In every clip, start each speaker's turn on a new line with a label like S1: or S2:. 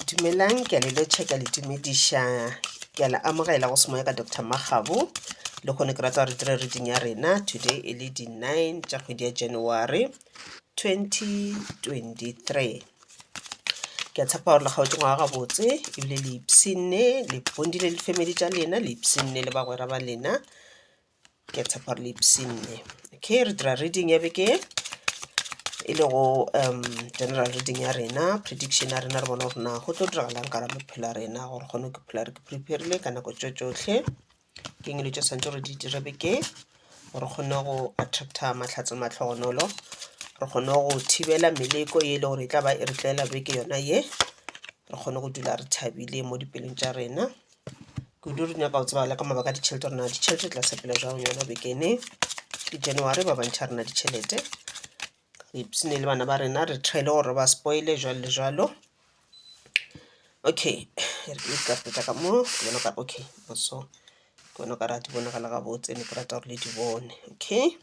S1: Dumelang, ke a le check le dumedisha, ke a la amogela go semoya ka Dr. Magabo le gone ke rata re dire reading ya rena today e le di 9 tša kgwedi ya January 2023. Ke a tshepa gore le kgaotse ngwaga gabotse ebile le ipsine le bondile le family tša lena le ipsine le bagwera ba lena. Ke a tshepa gore le ipsine. Okay, re dira reading ya beke e le go general reading ya rena, prediction ya rena, re bona gore na go tlo diragalang ka ra maphelo a rena gore kgone ke phela re ke preparile ka nako tsotlhe. Ke eng le tšo santse re di dire beke gore kgone go attracta mahlatse matlhogonolo, re kgone go thibela meleko e le gore e tla ba e re tlela beke yona ye, re kgone go dula re thabile mo dipelong tša rena. Kudu re nyaka go tsebala ka mabaka a ditšhelete rena ditšhelete tla sepela jang yona bekene di January ba bantšha rena ditšhelete. Re ipsine le bana ba rena re try le gore ba spoile jwalo le jwalo. Okay, re ka feta ka mo ke bona ka okay so ke bona ka ra di bona ka la gabotse ne ke rata gore le di bone. Okay,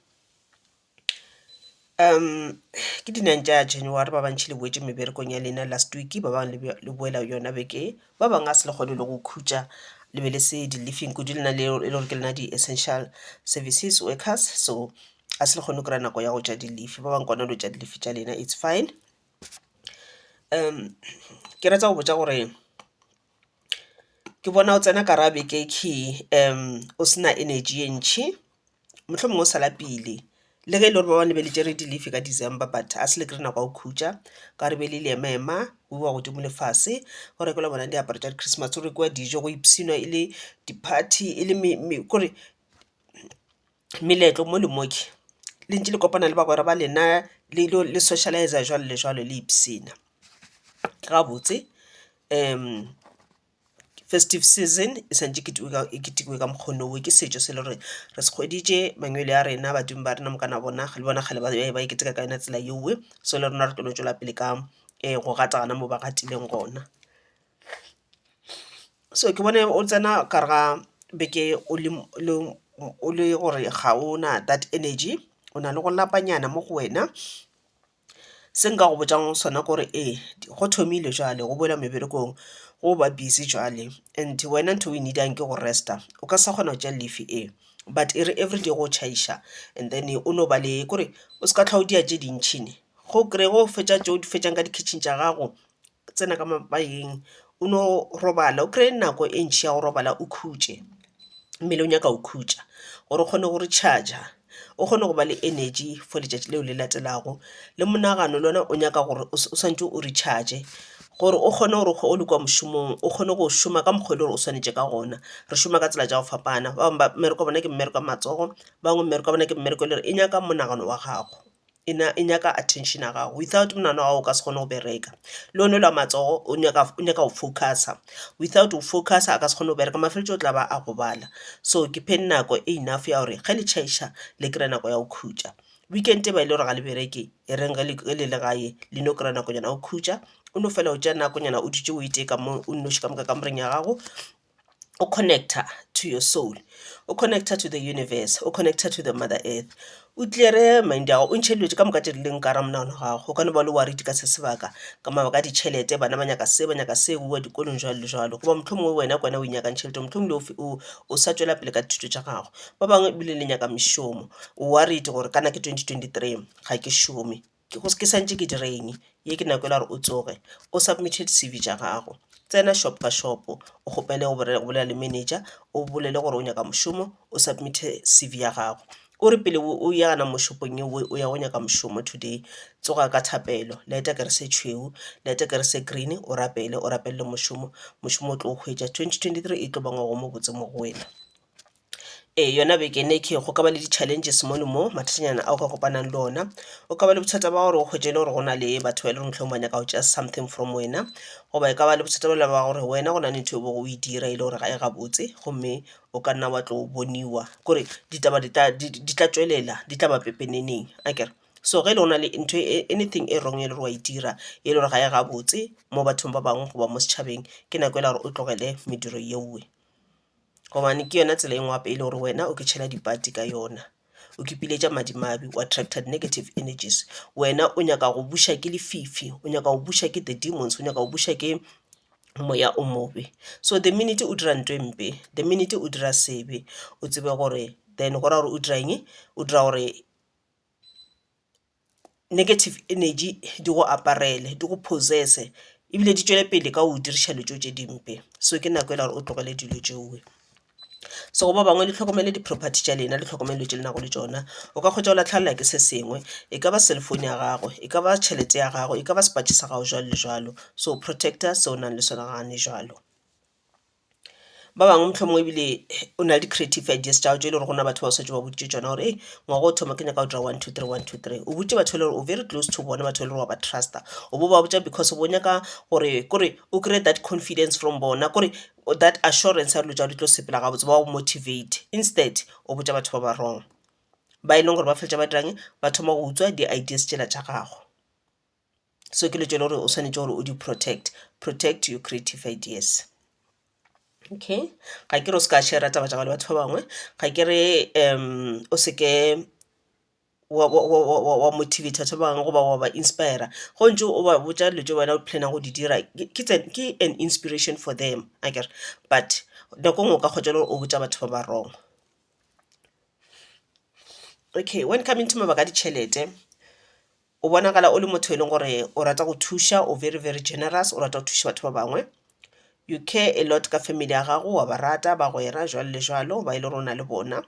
S1: ke di 9 tša January ba bantši le boetse meberekong ya lena last week, ba bang le boela yona beke, ba bang a se le kgone le go khutša le be le se di leafing kudu lena le gore ke lena di essential services workers, so a se le kgone go kry-a nako ya go tša di leaf, ba bang kona lo tša di leaf tša lena it's fine. Ke rata go botša gore ke bona o tsena ka ra beke ke o sena energy e ntšhi, mohlomongwe o sala pele le ge e le gore ba bane be le tšere di leaf ka December, but a se le kry nako ya go khutša ka re be le ema o wa godimo le fase go rekelwa bona diaparo tša di-Christmas, go rekiwa dijo, go ipsinwa e le di-party, e le kore meletlo mo le moke le ntse le kopana le bagwera ba lena le socialize jwalo le jwalo le ipsina gabotse. Festive season e santse e ketekwe ka mokgono o ke setšo se le gore re se kgweditše mangwele ya rena badimo ba rena mo kana bona le bona gale ba iketeka ka yona tsela yeowe, so le rona re tlo tšwela pele ka go gatagana mo ba gatileng gona. So ke bone o tsena ka re ga beke o le gore ga o na that energy, o na le go lapanyana mo go wena. Se nka go botšang sona kore go thomile jwale go boela meberekong go ba busy jwale, and wena ntho o e needang ke go resta, o ka sa kgona go tša leaf but e re everyday go tšhaiša, and then o no ba le kore o se ka tlhaudia tše dintšhine go kry go fetša tšeo di fetšang ka di-kitchen tša gago, tsena ka mabaeng o no robala, o kry nako e ntšhi ya go robala o khutše, mmele o nyaka o khutša gore o kgone go recharga, o kgone go ba le energy for letšatši leo le latelago, le monagano lona o nyaka gore o swantše o recharge gore o kgone gore o le kwa mošomong o kgone go šoma ka mokgwa le gore o swanetše ka gona. Re šoma ka tsela tša go fapana, ba bangwe mmereko bona ke mmereko wa matsogo, bangwe mmereko bona ke mmereko le gore e nyaka monagano wa gago, e nyaka attention ya gago, without monagano wa gago o ka se kgone go bereka. Le one la matsogo o nyaka go focusa, without go focusa a ka se kgone go bereka, mafeletšo o tla ba a go bala. So ke phe nako e enough ya gore ge le tšhaiša le kry nako ya go khutša. Weekend ba ile gore ga le bereke e reng ge le le gae le no kry nako nyana o khutša, o no fela o tša nako nyana o dutše o iteka mo o nnoši ka moka ka moreng ya gago, o connecta to your soul, o connecta to the universe, o connecta to the mother earth, o tlere mind ya gago o ntšhe dilwetše ka moka tše di leng ka ra monagano gago. O ka no ba le worried ka se sebaka ka mabaka a ditšhelete, bana ba nyaka se ba nyaka se bua dikolong jwalo le jwalo, goba mohlomongwe wena kwana o inyakang tšhelete, mohlomongwe o sa tšwela pele ka dithuto tša gago, ba bangwe ebile le nyaka mešomo, o worried gore kana ke 2023 ga ke šome ke santše ke direng ye ke nako e la gore o tsoge o submitted CV tša gago, tsena shop ka shopo o kgopele go bolela le manager o bolele gore o nyaka mošomo, o submite CV ya gago. O re pele o ya gana mo shopong ye o ya go nyaka mošomo today, tsoga ka thapelo, laeta kere se tšhweu, laeta kere se green, o rapele mošomo o tlo o hwetša 2023 e tlo bangwa go mo botse mo go wena. Yona bekene ke go ka ba le di-challenges mo le mo mathatanyana a o ka kopanang le ona, o ka ba le bothata ba gore o hwetše le gore go na le batho ba e le gore ba nyaka go tšea something from wena, goba e ka ba le bothata ba gore wena go na le ntho o e dira e le gore ga e gabotse, gomme o ka nna wa tlo boniwa kore ditaba di tla tšwelela, di tla ba pepeneneng akere. So ge e le go na le ntho anything e wrong e le gore wa e dira e le gore ga e gabotse mo bathong ba bangwe goba mo setšhabeng, ke nako e la gore o tlogele mediro yeowe, gobane ke yona tsela engwe gape e le gore wena o ke tšhela dipati ka yona, o kipiletša madimabe, o attracted negative energies. Wena o nyaka go buša ke lefifi, o nyaka go buša ke the demons, o nyaka go buša ke moya o mobe. So the minute o dira ntwe mpe, the minute o dira sebe, o tsebe gore then go ra gore o dira eng, o dira gore negative energy di go aparele, di go possesse, ebile di tšwele pele ka o diriša dilo tše dimpe. So ke nako e la gore o tlogele dilo tšeo. So go ba bangwe le tlhokomele di-property tša lena, le tlhokomele tše lenago le tšona. O ka kgwetša o latlhalela ke se sengwe, e ka ba cellphone ya gago, e ka ba tšhelete ya gago, e ka ba sepatše sa gago jalo le jalo. So protector se o nang le sona gane jalo. Ba bangwe mohlomongwe ebile o na le di-creative ideas tšao tše e le gore gona batho ba o setse ba boditše tšona gore e ngwago o thoma ke nyaka o dira 1 2 3 1 2 3, o botse batho e le gore o very close to bona, batho e le gore wa ba trusta, o bo ba botša because o bo nyaka gore kore o kry that confidence from bona, kore that assurance ya dilo tšao di tlo sepela gabotse, ba o motivate. Instead o botša batho ba ba wrong, ba e leng gore ba feletša ba dirang, ba thoma go utswa di-ideas tšela tša gago. So ke le tšele gore o swanetše gore o di protect your creative ideas. Okay, ga ke re o se ka share taba tša le batho ba bangwe, ga ke re o se ke wa motivate batho ba bangwe goba wa ba inspire go ntse o ba botša dilo tše wena o plana go di dira, ke an inspiration for them akere. But nako ngwe o ka kgotša gore o botša batho ba ba wrong. Okay, when coming to mabaka a ditšhelete, o bonagala o le motho e leng gore o rata go thuša, o very very generous, o rata go thuša batho ba bangwe. You care a lot ka family ya gago, wa ba rata, ba go era jwalo le jwalo, ba ile re o na le bona.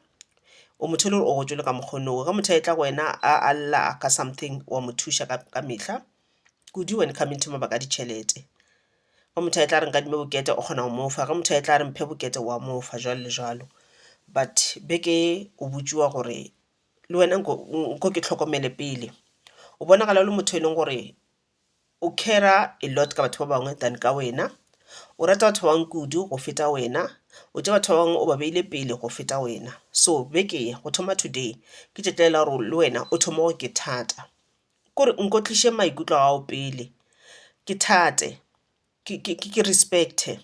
S1: O motho le gore o go tšwele ka mokgono ga motho a etla go wena a lla ka something wa mo thuša ka mehla. Kudu when coming to mabaka a ditšhelete, ga motho a etla re nkadime bokete o kgona go mofa, ga motho a etla re mphe bokete wa mofa jwalo le jwalo. But beke o botšiwa gore le wena nko ke tlhokomele pele. O bonagala le motho e leng gore o carer a lot ka batho ba bangwe than ka wena. O rata batho ba bangwe kudu go feta wena, o tša batho ba bangwe o ba beile pele go feta wena. So beke go thoma today ke tšetlela gore le wena o thoma go ke thata, kore nkotliše maikutlo a gago pele, ke thate, ke respecte,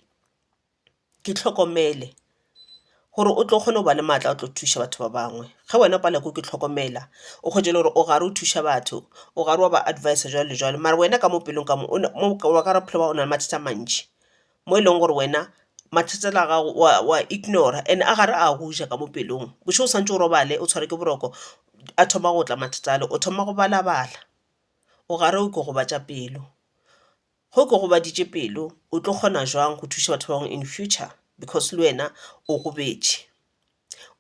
S1: ke tlhokomele gore o tlo kgone go ba le maatla o tlo thuša batho ba bangwe. Ge wena pala ko ke tlhokomela o kgwetše le gore o gare o thuša batho, o gare wa ba advice jwalo le jwalo, mara wena ka mo pelong ka mo wa ka re phelo ba o na le mathata mantši, mo e leng gore wena mathata la gago wa ignora and a gare a go ja ka mo pelong. Bošo o santse o robale o tshware ke boroko, a thoma go tla mathata ale, o thoma go balabala, o gare o ke go batša pelo. Go ke go baditše pelo o tlo kgona jwang go thuša batho ba bangwe in future, because le wena o go betše.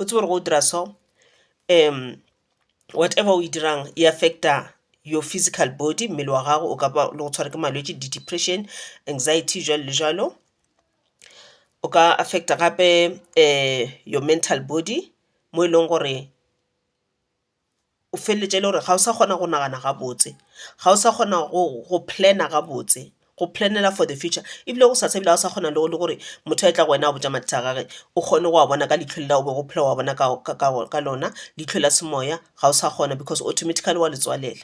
S1: O tsebe gore go dira so whatever o e dirang e affecta your physical body, mmele wa gago o ka ba le go tshwara ke malwetše, di-depression, anxiety jwalo le jwalo. O ka affecta gape your mental body, mo e leng gore o feleletše le gore ga o sa kgona go nagana gabotse, ga o sa kgona go plana gabotse, go planela for the future. Ebile go sa tsebile ga o sa kgona le gore motho a etla go wena a botša mathata a gage o kgone go a bona ka leitlho lela o be go phela wa bona ka lona, leitlho la semoya ga o sa kgona because automatically wa letswalela,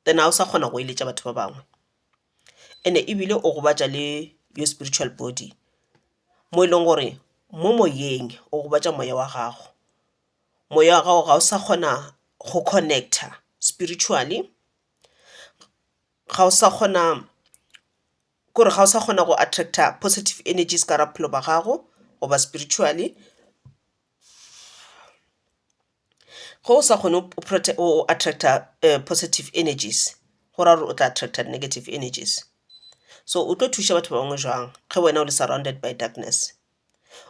S1: then ga o sa kgona go eletša batho ba bangwe. And ebile o go batša le your spiritual body, mo e leng gore mo moyeng o go batša moya wa gago. Moya wa gago ga o sa kgona go connecta spiritually, ga o sa kgona kore ga o sa kgona go attracta positive energies ka raphelo ba gago goba spiritually. Go o sa kgone o attracta positive energies, go ra gore o tla attracta negative energies. So o tlo thuša batho ba bangwe jwang ge wena o le surrounded by darkness?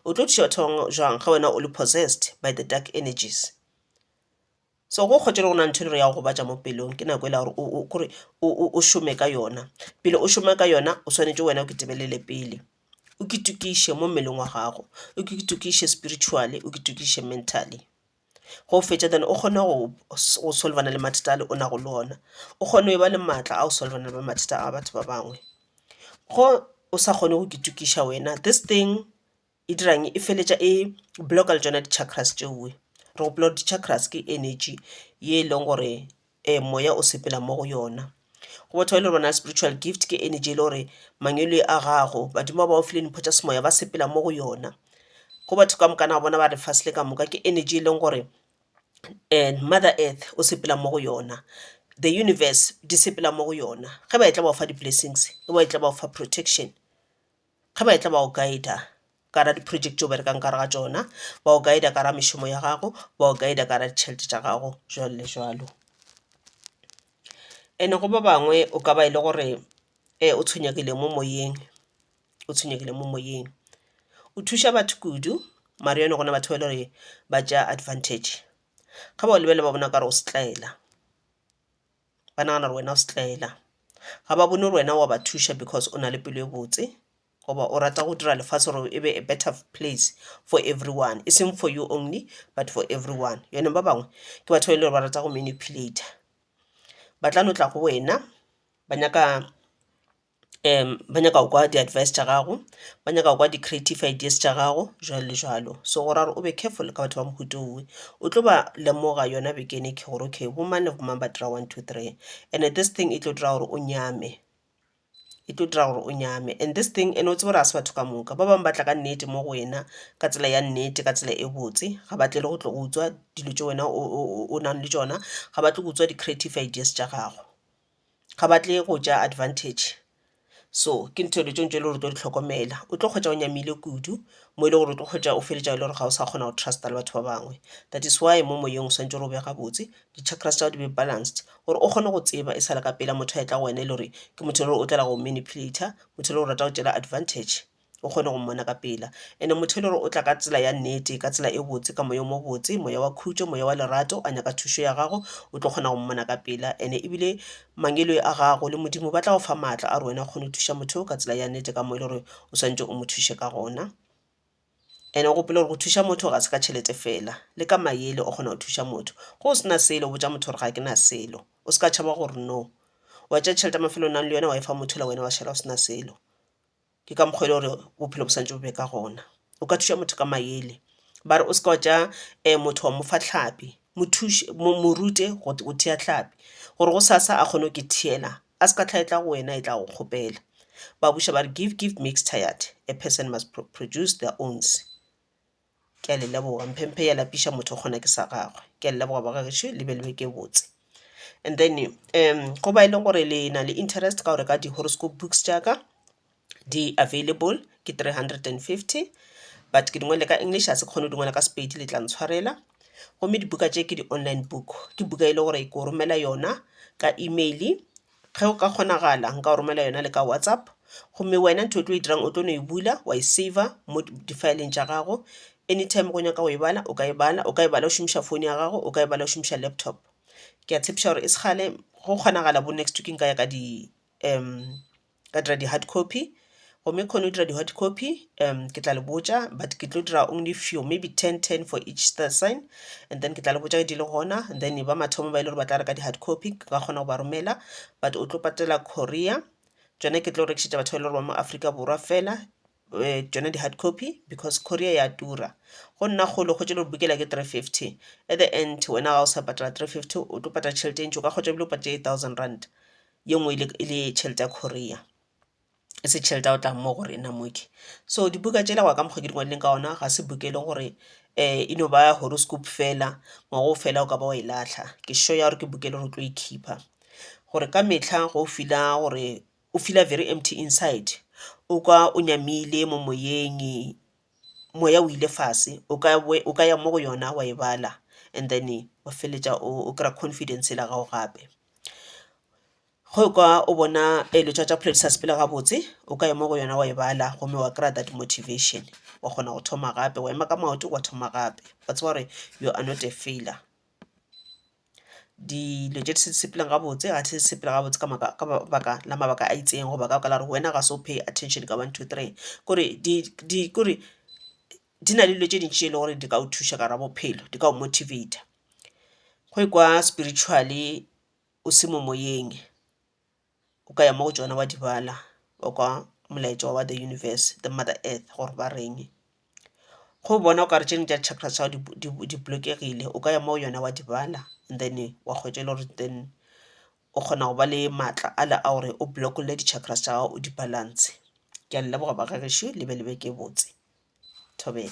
S1: O tlo thuša batho ba bangwe jwang ge wena o le possessed by the dark energies? So go kgotše le go na ntho le ya go batša mo pelong, ke nako e la gore o šome ka yona. Pele o šome ka yona o swanetše wena o ketebelele pele, o kitukiše mo mmeleng wa gago, o kitukiše spiritually, o kitukiše mentally. Go fetša then o kgone go solvana le mathata ale o na go le ona, o kgone go ba le maatla a o solvana le mathata a batho ba bangwe. Go o sa kgone go kitukiša wena, this thing e dirang e feletša e blocka le tšona di-chakras tšewe. Re gopola di-chakras ke energy ye e leng gore moya o sepela mo go yona. Go batho ba ile bona spiritual gift ke energy e le gore mangwele a gago badimo ba o file dipho tša semoya ba sepela mo go yona. Go batho ka moka na bona ba re fasile ka moka ke energy e leng gore mother earth o sepela mo go yona, the universe di sepela mo go yona. Ge ba etla ba o fa di-blessings, ge ba etla ba o fa protection, ge ba etla ba o guida ka ra di-project o berekang ka re ga tsona, ba o guida ka ra mešomo ya gago, ba o guida ka ra ditšhelete tša gago, jalo le jalo. Ene go ba bangwe o ka ba e le gore o tshwenyegile mo moyeng, o thuša batho kudu, mara yone gona batho ba e le gore ba tša advantage. Ga ba o lebele ba bona ka re o setlaela, ba nagana gore wena o setlaela, ga ba bone gore wena wa ba thuša because o na le pelo e botse, goba o rata go dira lefatshe gore e be a better place for everyone, e seng for you only but for everyone. Yone ba bangwe ke batho ba e le gore ba rata go manipulata, ba tla no tla go wena ba nyaka go kwa di-advice tša gago, ba nyaka go kwa di-creative ideas tša gago, jalo le jalo. So go ra gore o be careful ka batho ba mohuta owe, o tlo ba lemoga yona bekene ke gore okay boman le boman ba dira 1 2 3 and this thing e tlo dira gore o nyame, and this thing ene o tse gore a se batho ka moka, ba bangwe ba tla ka nnete mo go wena ka tsela ya nnete, ka tsela e botse, ga ba tle le go tlo go utswa dilo tse wena o nang le tsona, ga ba tle go utswa di-creative ideas tša gago, ga ba tle go ja advantage. So ke ntho le tšontšo e le gore o tlo di tlhokomela, o tlo kgwetša o nyamile kudu mo e le gore o tlo kgwetša o feletša e le gore ga o sa kgona go trusta le batho ba bangwe. That is why mo moyeng o swantse gore o bega botse, di-chakras tša di be balanced, gore o kgone go tseba e sale ka pela motho a etla go wena e le gore ke motho le gore o tlela go manipulata, motho le gore o rata go tšela advantage, o kgone go mmona ka pela. And motho le gore o tla ka tsela ya nnete, ka tsela e botse, ka moya mo botse, moya wa khutšo, moya wa lerato, a nyaka thušo ya gago, o tlo kgona go mmona ka pela. And ebile mangelo a gago le modimo ba tla go fa maatla a re wena kgone go thuša motho ka tsela ya nnete, ka mo e le gore o swantse o mo thuše ka gona. And go pele gore go thuša motho ga se ka tšhelete fela, le ka maele o kgona go thuša motho. Go se na selo o botša motho gore ga ke na selo, o se ka tšhaba gore no, wa tša tšhelete mafelo o nang le yona wa e fa motho la wena wa šala o se na selo. Ke ka mokgwa e le gore bophelo bo santse bo be ka gona, o ka thuša motho ka maele, ba re o se ka wa tša motho wa mo fa tlhapi, mo rute go thea tlhapi, gore go sasa a kgone ke thiela, a se ka tlhaetla go wena e tla go kgopela. Ba buša ba re give makes tired, a person must produce their owns. Ke a le leboga, mphemphe ya lapiša motho kgona ke sa gagwe, ke a le leboga ba gagešo le be le be ke botse. And then go ba e leng gore le na le interest ka gore ka di-horoscope books jaaka di available ke 350, but ke dingwele ka English, a se kgone dingwele ka Sepedi, le tla ntshwarela. Gomme dibuka tše ke di-online book, ke buka e le gore ke o romela yona ka email, ge o ka kgonagala nka o romela yona le ka WhatsApp. Gomme wena ntho e tlo e dirang o tlo no e bula wa e saver mo di-fileng tša gago, anytime go nyaka o e bala o ka e bala, o ka e bala o šomiša phone ya gago, o ka e bala o šomiša laptop. Ke a tshepiša gore e segale go kgonagala bo next week nka ya ka dira di-hard copy. Gomme kgone o dira di-hard copy ke tla le botša, but ke tlo dira only few, maybe 10 for each star sign, and then ke tla le botša ke di le gona, and then ba mathomo ba e le gore ba tla reka di-hard copy ka kgona go ba romela, but o tlo patela courier. Tsone ke tlo rekišetša batho ba e le gore ba mo Afrika Borwa fela tsone di-hard copy, because courier ya tura. Go nna kgolo go tšele gore bukela ke 350, at the end wena ga o sa patela 350 o tlo patela tšhelete e ntši, o ka kgotša bile o patela 8,000 rand ye nngwe e le tšhelete ya courier, e se tšhelete o tla mo gore ena moke. So dibuka tšela go ka mokgwa ke dingwadileng ka ona, ga se buka e le gore eno ba horoscope fela, ngwago fela o ka ba wa e latlha. Ke sure ya gore ke buka e le gore o tlo e keepa, gore ka metlha go fila gore o feel very empty inside, o ka o nyamile mo moyeng, moya o ile fase, o ka ya mo go yona wa e bala, and then o feletša o kry confidence la gago gape. Go ka o bona letšwa tša phelo di sa sepele gabotse, o ka ya mo go yona wa e bala, gomme wa kry that motivation, wa kgona go thoma gape, wa ema ka maoto wa thoma gape, wa tseba gore you are not a failure. Dilo tše di se sepeleng gabotse ga se sepela gabotse ka baka la mabaka a itseng, go baka ka la gore wena ga se o pay attention ka 1 2 3, kore di na le dilo tše dintši e le gore di ka o thuša ka ra bophelo, di ka o motivata. Go kwa spiritually o se mo moyeng, o ka ya mo go tsona wa di bala, o kwa molaetsa wa the universe, the mother earth, gore ba reng. Go bona o ka re tše dingwe tša chakra tša di blokegile, o ka ya mo yona wa di bala, and then wa kgwetša le gore then o kgona go ba le maatla a le a gore o blokole di-chakras tša gago o di balance. Ke a le leboga ba gagešo le be ke botse, thobela.